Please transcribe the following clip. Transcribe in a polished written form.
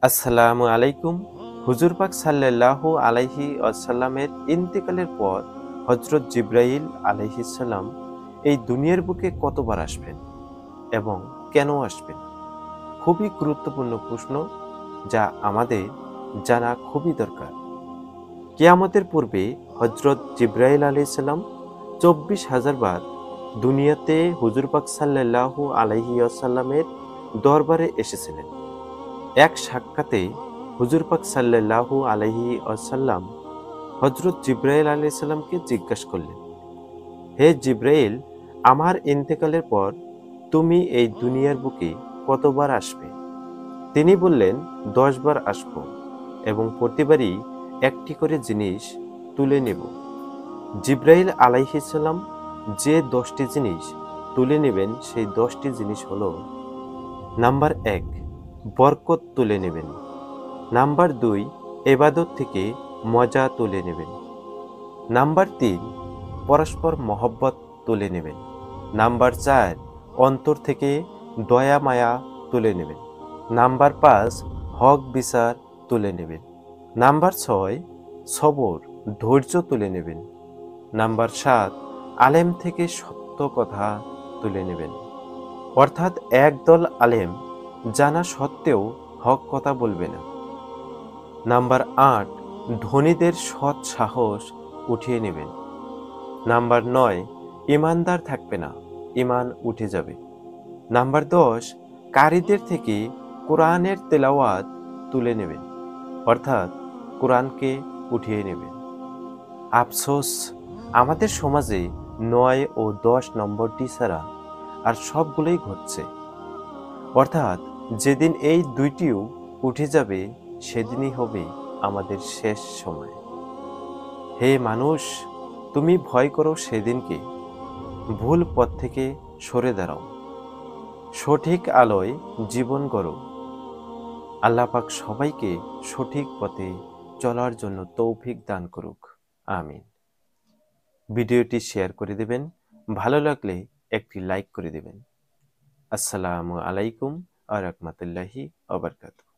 আসসালামু আলাইকুম। হুজুর পাক সাল্লাল্লাহু আলাইহি ওয়াসাল্লামের ইন্তেকালের পর হযরত জিবরাইল আলাইহিস সালাম এই দুনিয়ার বুকে কতবার আসবেন এবং কেন আসবেন? খুবই গুরুত্বপূর্ণ প্রশ্ন, যা আমাদের জানা খুবই দরকার। কিয়ামতের পূর্বে হযরত জিবরাইল আলাইহিস সালাম ২৪,০০০ বার দুনিয়াতে হুজুর পাক সাল্লাল্লাহু আলাইহি ওয়াসাল্লামের দরবারে এসেছিলেন। এক সাক্ষাতে হুজুর পাক সাল্লাল্লাহু আলাইহি ওয়াসাল্লাম হযরত জিবরাইল আলাইহিস সালামকে জিজ্ঞাসা করলেন, হে জিবরাইল, আমার ইন্তেকালের পর তুমি এই দুনিয়ার বুকে কতবার আসবে? তিনি বললেন, ১০ বার আসব এবং প্রতিবারই একটি করে জিনিস তুলে নেব। জিবরাইল আলাইহিস সালাম যে ১০টি জিনিস তুলে নেবেন, সেই ১০টি জিনিস হলো: নাম্বার ১, বরকত তুলে নেবেন। নাম্বার ২, এবাদত থেকে মজা তুলে নেবেন। নাম্বার ৩, পরস্পর মহব্বত তুলে নেবেন। নাম্বার ৪, অন্তর থেকে দয়া মায়া তুলে নেবেন। নাম্বার ৫, হক বিচার তুলে নেবেন। নাম্বার ৬, সবর ধৈর্য তুলে নেবেন। নাম্বার ৭, আলেম থেকে সত্য কথা তুলে নেবেন। অর্থাৎ একদল আলেম জানা সত্ত্বেও হক কথা বলবে না। নাম্বার ৮, ধনীদের সৎ সাহস উঠিয়ে নেবেন। নাম্বার ৯, ইমানদার থাকবে না, ইমান উঠে যাবে। নাম্বার ১০, কারীদের থেকে কোরআনের তেলাওয়াত তুলে নেবেন, অর্থাৎ কোরআনকে উঠিয়ে নেবেন। আফসোস, আমাদের সমাজে ৯ ও ১০ নম্বরটি ছাড়া আর সবগুলোই ঘটছে। অর্থাৎ যেদিন এই দুইটিও উঠে যাবে, সেদিনই হবে আমাদের শেষ সময়। হে মানুষ, তুমি ভয় করো সেদিনকে, ভুল পথ থেকে সরে দাঁড়াও, সঠিক আলোয় জীবন গড়ো। আল্লাহ পাক সবাইকে সঠিক পথে চলার জন্য তৌফিক দান করুক, আমিন। ভিডিওটি শেয়ার করে দেবেন, ভালো লাগলে একটি লাইক করে দেবেন। আসসালামু আলাইকুম ওয়া রাহমাতুল্লাহি ওয়া বারাকাতুহু।